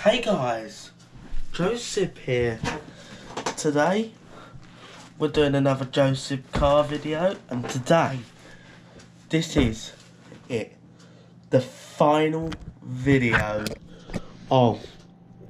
Hey guys, Joseph here. Today we're doing another Joseph car video, and today this is it, the final video of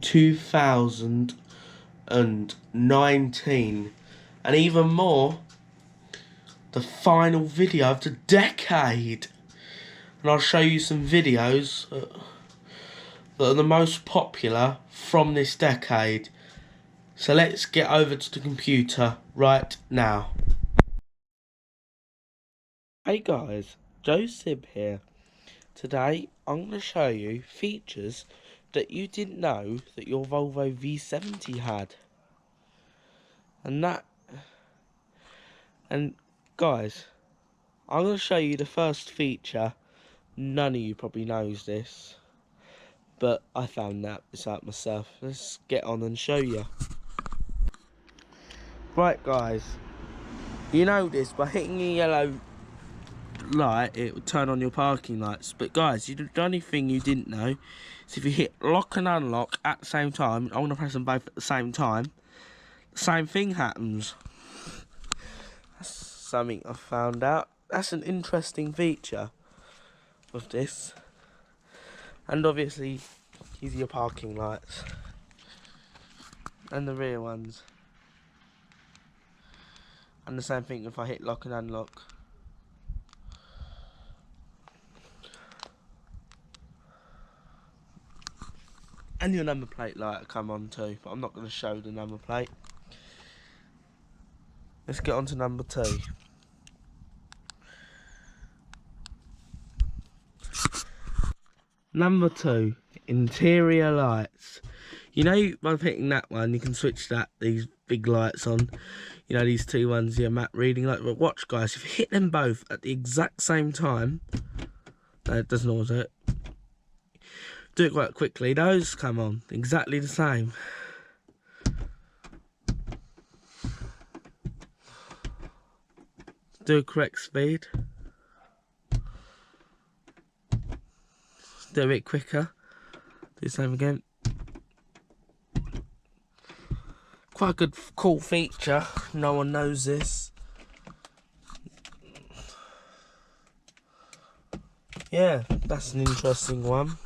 2019, and even more, the final video of the decade. And I'll show you some videos that are the most popular from this decade. So let's get over to the computer right now. Hey guys, Joseph here. Today I'm going to show you features that you didn't know that your Volvo V70 had. And guys, I'm going to show you the first feature. None of you probably knows this, but I found this out myself. Let's get on and show you. Right guys, you know this, by hitting the yellow light it will turn on your parking lights. But guys, the only thing you didn't know is if you hit lock and unlock at the same time, I want to press them both at the same time, the same thing happens. That's something I found out. That's an interesting feature of this. And obviously these are your parking lights and the rear ones, and the same thing if I hit lock and unlock. And your number plate light will come on too, but I'm not going to show the number plate. Let's get on to number 2. Number 2, interior lights. You know, by picking that one, you can switch these big lights on. You know, these two ones here, matte reading light. But watch, guys, if you hit them both at the exact same time, no, it doesn't always do it. Do it quite quickly. Those come on exactly the same. Do a correct speed. Do a bit quicker. Do the same again. Quite a good, cool feature. No one knows this. Yeah, that's an interesting one.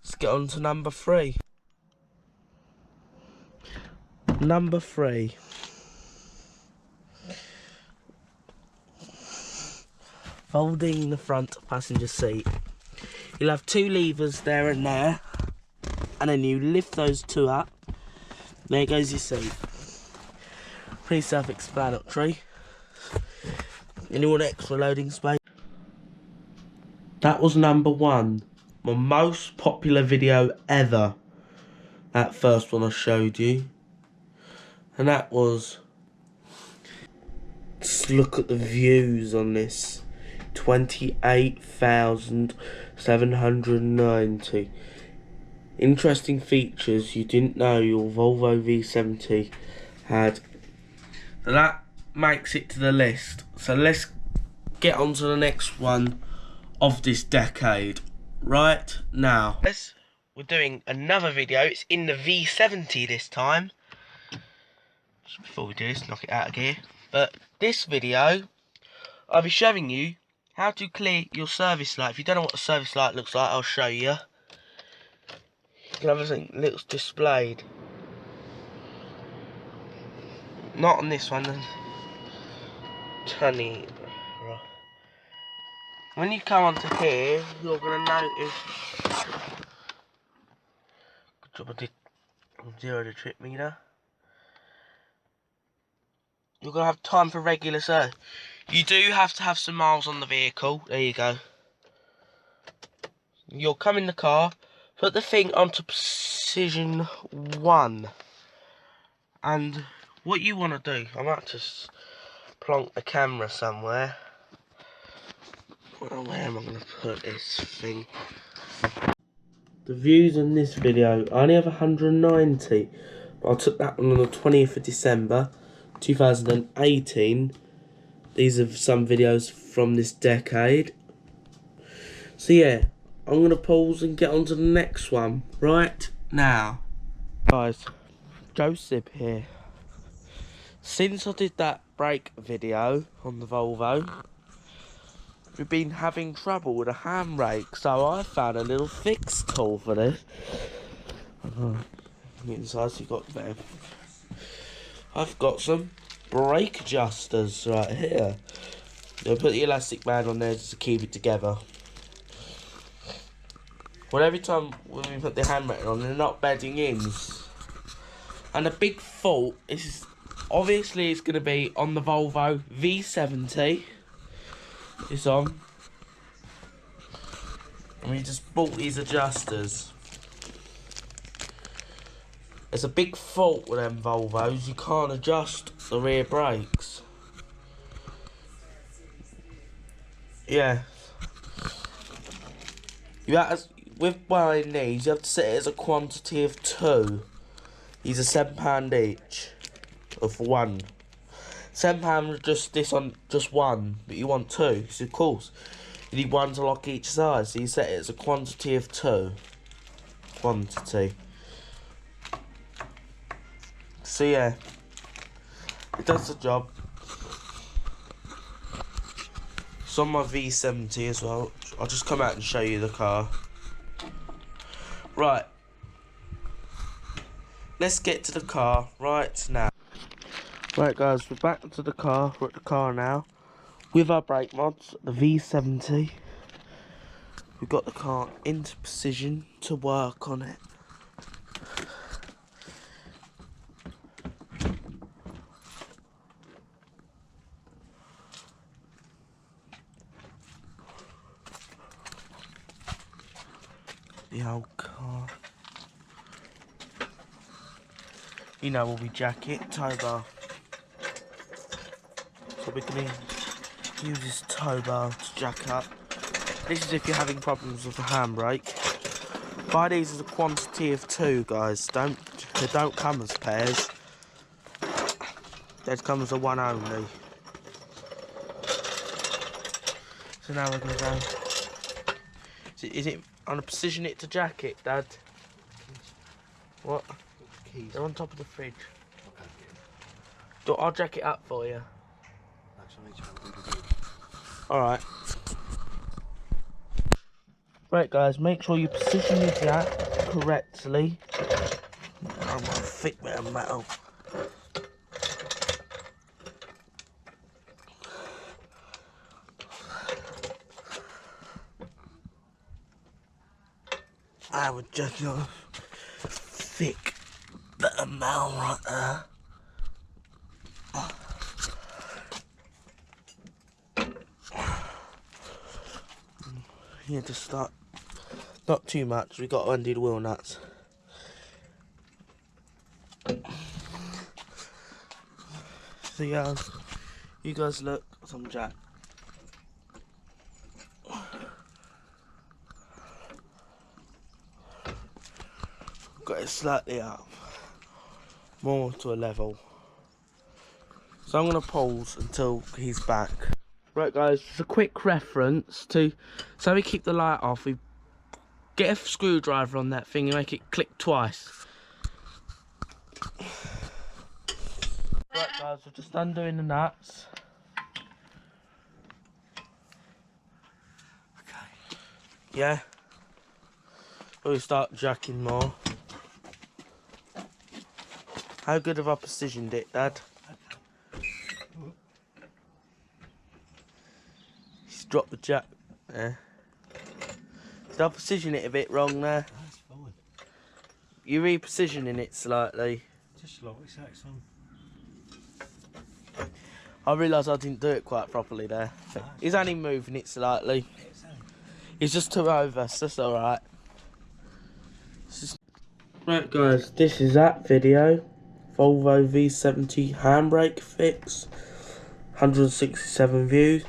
Let's get on to number 3. Number 3. Folding the front passenger seat. You'll have 2 levers there and there, and then you lift those 2 up. There goes your seat. Pretty self-explanatory. And you want extra loading space. That was number 1. My most popular video ever. That first one I showed you. And that was... Just look at the views on this. 28,790. Interesting features you didn't know your Volvo V70 had. So that makes it to the list. So let's get on to the next one of this decade right now. We're doing another video. It's in the V70 this time. Just before we do this, knock it out of gear. But this video, I'll be showing you how to clear your service light. If you don't know what a service light looks like, I'll show you. You can have everything looks displayed. Not on this one. Tunny. Right. When you come onto here, you're gonna notice. Good job I did 0 the trip meter. You're gonna have time for regular service. You do have to have some miles on the vehicle. There you go. You'll come in the car, put the thing onto position 1. And what you want to do, I might just plonk the camera somewhere. Well, where am I going to put this thing? The views on this video, I only have 190. But I took that one on the 20th of December, 2018. These are some videos from this decade. So yeah, I'm going to pause and get on to the next one right now. Guys, Joseph here. Since I did that brake video on the Volvo, we've been having trouble with a handbrake, so I found a little fix tool for this. Inside, so you got there. I've got some brake adjusters right here. You'll put the elastic band on there just to keep it together. Well, every time when we put the handbrake on, they're not bedding in. And the big fault is, obviously, it's going to be on the Volvo V70. It's on. And we just bought these adjusters. There's a big fault with them Volvos. You can't adjust the rear brakes. Yeah. You have to, with buying these, you have to set it as a quantity of 2. These are £7 each. Of 1. £7 just this on just 1, but you want 2. So of course, you need 1 to lock each side. So you set it as a quantity of 2. Quantity. So yeah, it does the job. It's on my V70 as well. I'll just come out and show you the car. Right. Let's get to the car right now. Right guys, we're back to the car. We're at the car now. With our brake mods, the V70. We've got the car into position to work on it. The old car. You know, will be jacket, tow bar. So we can use this tow bar to jack up. This is if you're having problems with the handbrake. Buy these as a quantity of 2, guys. They don't come as pairs. They come as a 1 only. So now we're gonna go. Is it on a position it to jack it, Dad? What? Keys. They're on top of the fridge. Okay. I'll jack it up for you. Actually, Alright. Right guys, make sure you position your jack correctly. I'm gonna fit bit of metal. I would just know thick bit of metal right there. Yeah, just start. Not too much. We got to undo the wheel nuts. So yeah, you guys look some jack. Got it slightly up, more to a level. So I'm gonna pause until he's back. Right guys, just a quick reference to, so we keep the light off, we get a screwdriver on that thing and make it click twice. Right guys, we're just undoing the nuts. Okay. Yeah. We'll start jacking more. How good have I positioned it, Dad? He's dropped the jack there. Did I position it a bit wrong there? That's fine. You're repositioning it slightly. Just slightly, so it's on. I realised I didn't do it quite properly there. He's only moving it slightly. He's just too over, so that's alright. Right guys, this is that video. Volvo V70 handbrake fix. 167 views.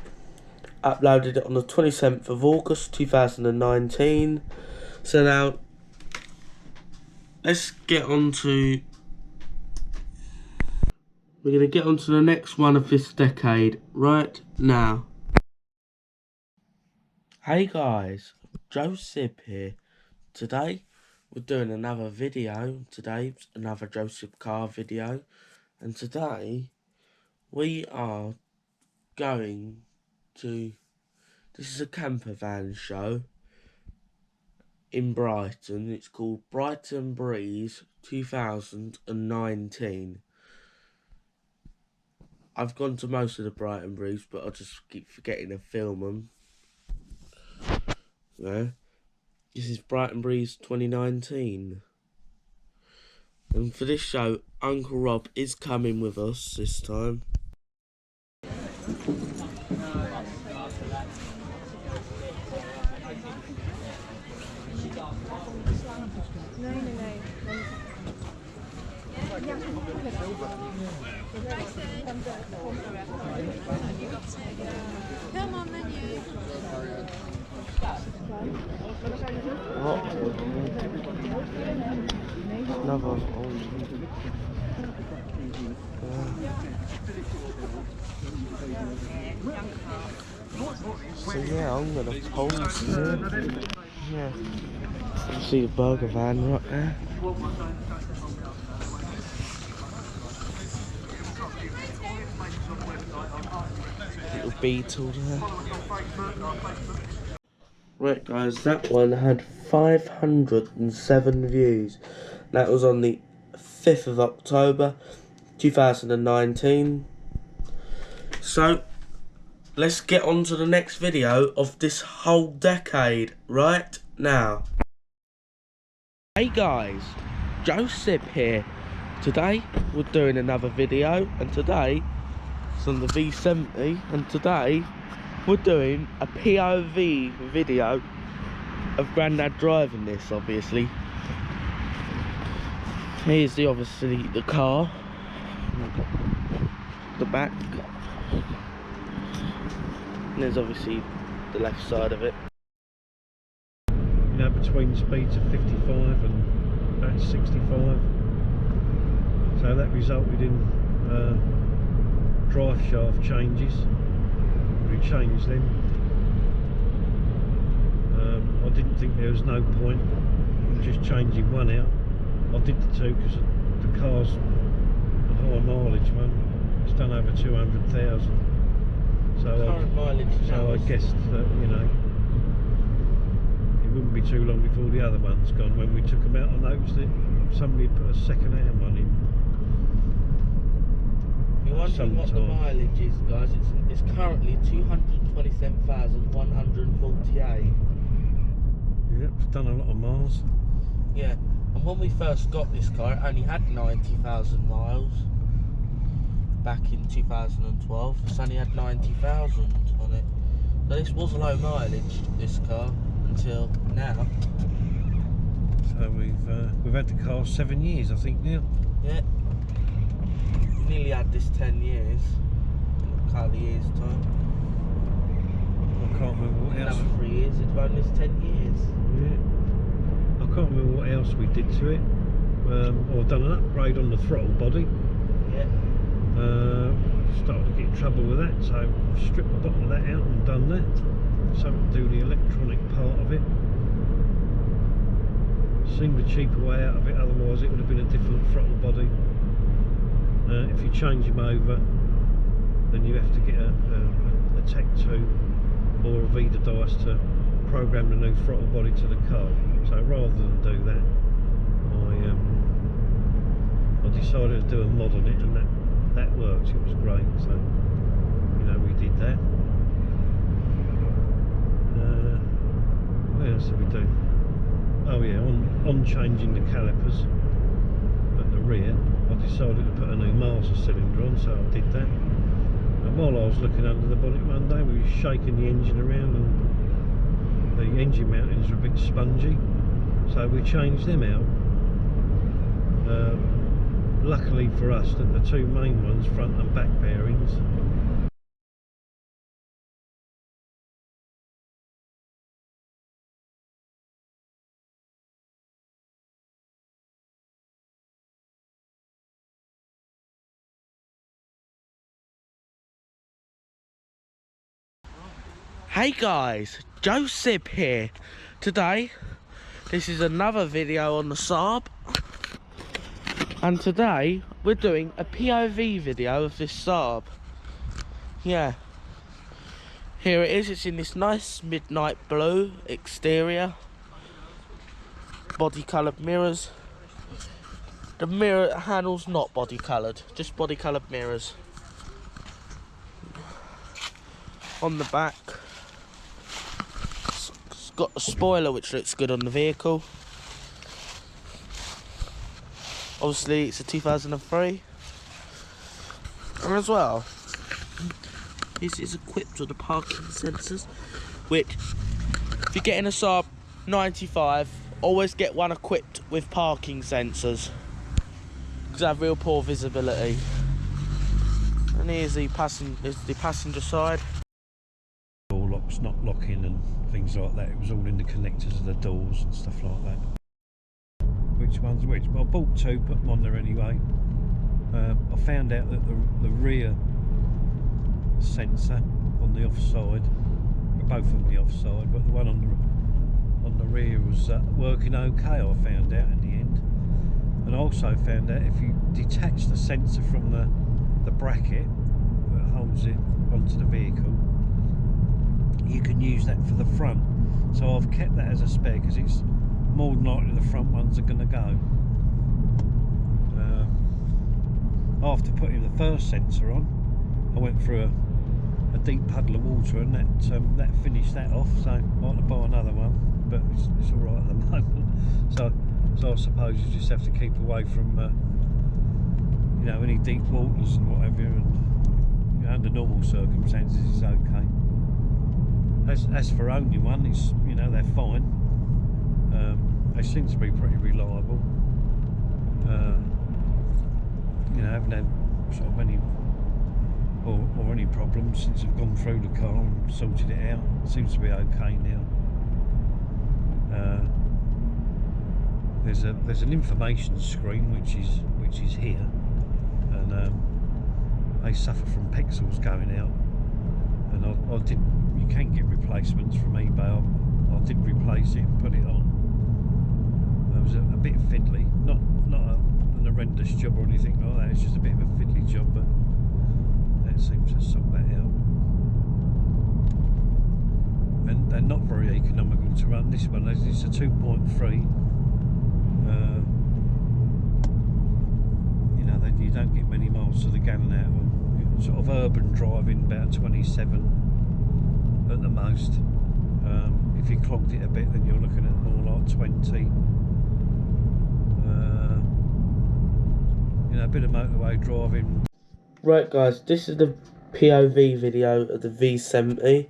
Uploaded it on the 27th of August 2019. So now, let's get on to... We're going to get on to the next one of this decade right now. Hey guys, Joseph here. Today we're doing another video. Today's another Joseph car video, and today we are going to. This is a camper van show in Brighton. It's called Brighton Breeze 2019. I've gone to most of the Brighton Breeze, but I just keep forgetting to film them. Yeah. This is Brighton Breeze 2019. And for this show, Uncle Rob is coming with us this time. Come on, menu. Another old. So yeah, I'm gonna pause here. Yeah. You see the burger van right there. Little beetle there. Right guys, that one had 507 views. That was on the 5th of October 2019. So let's get on to the next video of this whole decade right now. Hey guys, Joseph here. Today we're doing another video, and today it's on the V70, and today we're doing a POV video of Grandad driving this, obviously. Here's obviously the car, the back, and there's obviously the left side of it. You know, between speeds of 55 and about 65. So that resulted in drive shaft changes. We changed them. I didn't think there was no point in just changing one out. I did the two because the car's a high mileage one. It's done over 200,000. So I guessed that, you know, it wouldn't be too long before the other one's gone. When we took them out, I noticed that somebody put a second-hand one in. You're wondering what the mileage is, guys. It's currently 227,148. Yeah, it's done a lot of miles. Yeah, and when we first got this car, it only had 90,000 miles. Back in 2012, it's only had 90,000 on it. So this was low mileage, this car, until now. So we've had the car 7 years, I think now. Yeah. We nearly had this 10 years. In a couple of years' time. I can't remember what else. Another 3 years, it'd run this 10 years. Yeah. I can't remember what else we did to it. I've done an upgrade on the throttle body. Yeah. Started to get in trouble with that, so I've stripped the bottom of that out and done that. Something to do the electronic part of it. Seemed a cheaper way out of it, otherwise it would have been a different throttle body. If you change them over, then you have to get a Tech 2 or a Vida dice to program the new throttle body to the car. So rather than do that, I decided to do a mod on it, and that works. It was great. So, you know, we did that. What else did we do? Oh yeah, on changing the calipers at the rear, I decided to put a new master cylinder on, so I did that. And while I was looking under the bonnet one day, we were shaking the engine around, and the engine mountings were a bit spongy, so we changed them out. Luckily for us, that the two main ones, front and back bearings, Hey guys, Joseph here. Today, this is another video on the Saab. And today, we're doing a POV video of this Saab. Yeah. Here it is, it's in this nice midnight blue exterior. Body coloured mirrors. The mirror handle's not body coloured, just body coloured mirrors. On the back, it's got a spoiler which looks good on the vehicle. Obviously it's a 2003. And as well, this is equipped with the parking sensors, which if you're getting a Saab 95, always get one equipped with parking sensors, because they have real poor visibility. And here's the passenger side. Door locks not locking and things like that. It was all in the connectors of the doors and stuff like that. Which one's which? But I bought two, put them on there anyway. I found out that the rear sensor on the offside, both on the offside, but the one on the rear was working okay. I found out in the end, and I also found out if you detach the sensor from the bracket that holds it onto the vehicle, you can use that for the front. So I've kept that as a spare, because it's more than likely the front ones are going to go. After putting the first sensor on, I went through a deep puddle of water, and that finished that off. So I might have to buy another one, but it's all right at the moment. So I suppose you just have to keep away from you know, any deep waters and whatever, and you know, under normal circumstances it's okay. As for owning one, it's, you know, they're fine. They seem to be pretty reliable. You know, I haven't had sort of any or any problems since I've gone through the car and sorted it out. It seems to be okay now. There's an information screen which is here, and they suffer from pixels going out. And I did. You can get replacements from eBay. I did replace it and put it on. It was a bit fiddly, not an horrendous job or anything like that. It's just a bit of a fiddly job, but that seems to sort that out. And they're not very economical to run. This one, it's a 2.3. You know, you don't get many miles to the gallon out of them. Sort of urban driving, about 27 at the most. If you clogged it a bit, then you're looking at more like 20. You know, a bit of motorway driving. Right guys, this is the POV video of the V70.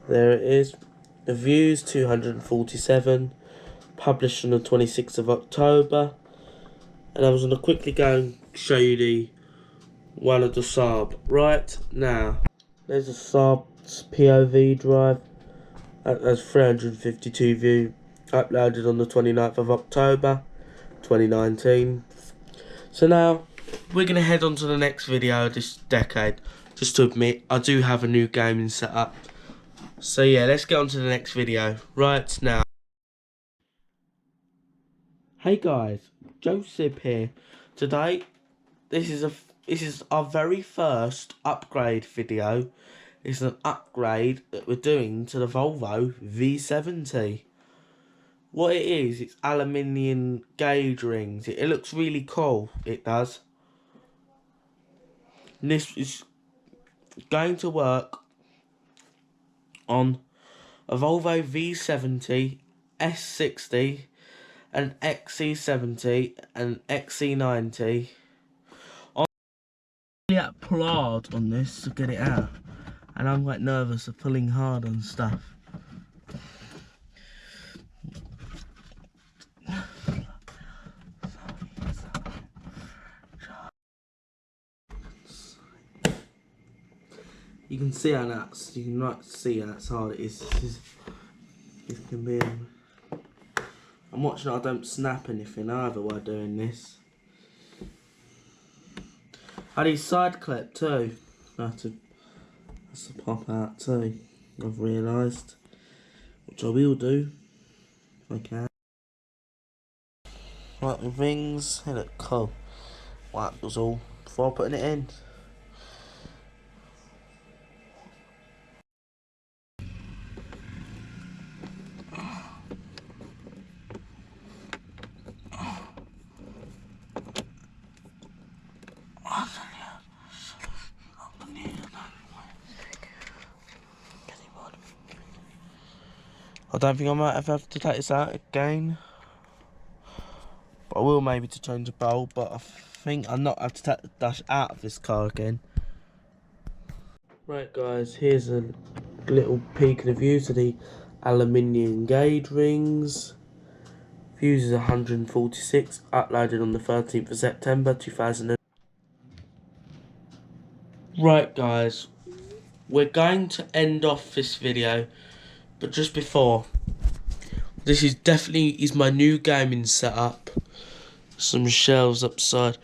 There it is. The views 247, published on the 26th of October. And I was going to quickly go and show you the one of the Saab. Right now, there's a Saab's POV drive. That's 352 view, uploaded on the 29th of October 2019. So now we're going to head on to the next video this decade. Just to admit, I do have a new gaming setup. So yeah, let's get on to the next video right now. Hey guys, Joseph here. Today, this is our very first upgrade video. It's an upgrade that we're doing to the Volvo V70. What it is, it's aluminium gauge rings. It looks really cool, it does. And this is going to work on a Volvo V70, S60, an XC70 and XC90. I'm really applaud on this to get it out, and I'm quite nervous of pulling hard on stuff. You can see how that's, you can right see how that's hard it is. This can be. I'm watching I don't snap anything either while doing this. I need side clip too. That's to pop out too. I've realised. which I will do if I can. Right, the rings, they look cool. Well, that was all before putting it in. I don't think I might have to take this out again. But I will maybe to change the bulb, but I think I'm not have to take the dash out of this car again. Right guys, here's a little peek of the views of the aluminium gauge rings. Views is 146, uploaded on the 13th of September 2000. Right guys, we're going to end off this video, but just before, this is definitely my new gaming setup. Some shelves upside,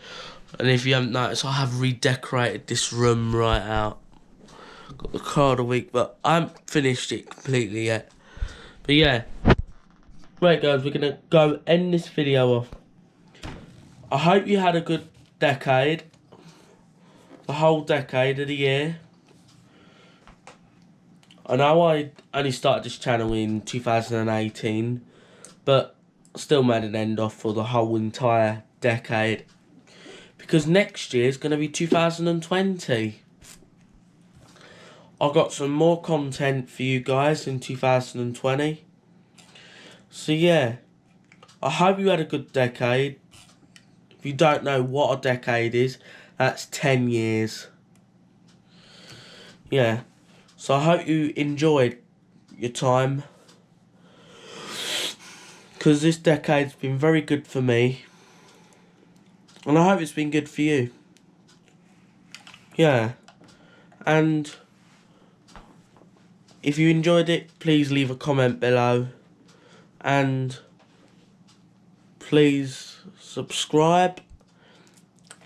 and if you haven't noticed, I have redecorated this room right out. Got the car of the week, but I haven't finished it completely yet. But yeah, right guys, we're gonna go end this video off. I hope you had a good decade, the whole decade of the year. I know I only started this channel in 2018, but still made an end off for the whole entire decade, because next year is going to be 2020. I got some more content for you guys in 2020. So yeah, I hope you had a good decade. If you don't know what a decade is, that's 10 years. Yeah, so I hope you enjoyed your time, because this decade's been very good for me, and I hope it's been good for you. Yeah, and if you enjoyed it, please leave a comment below, and please subscribe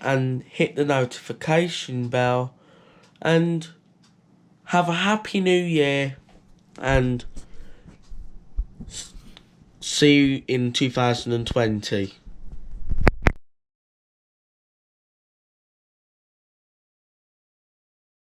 and hit the notification bell, and have a happy new year, and see you in 2020.